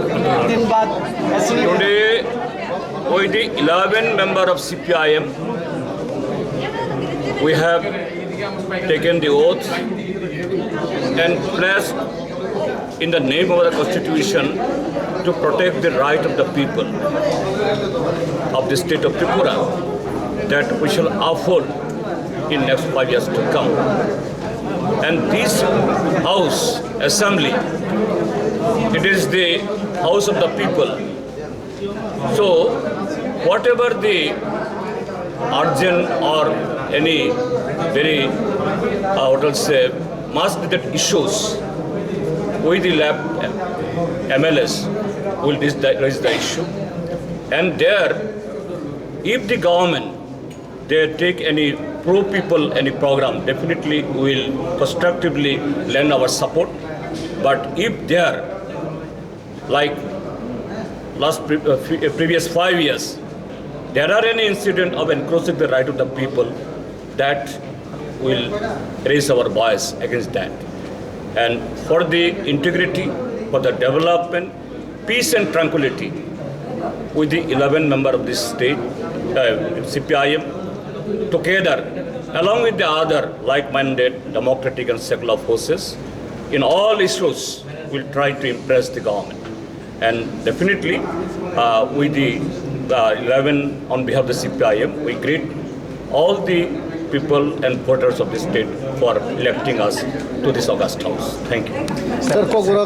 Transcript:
दिन बाद ऐसे Today, with the 11 member of CPIM, we have taken the oath and pledged in the name of the Constitution to protect the right of the people of the state of Tripura that we shall uphold in next 5 years to come. And this House Assembly, it is the house of the people. So whatever the urgent or any very what I'll say must be that issues with the left MLAs will raise the issue. And there, if the government they take any pro people any program, definitely we will constructively lend our support. But if they are like previous 5 years, there are any incident of encroaching the right of the people, that will raise our voice against that. And for the integrity, for the development, peace and tranquility, with the 11 members of this state, CPIM, together, along with the other like-minded democratic and secular forces, in all issues, we'll try to impress the government. And definitely, with the 11 on behalf of the CPIM, we greet all the people and voters of the state for electing us to this August House. Thank you. Sir, Bokhorok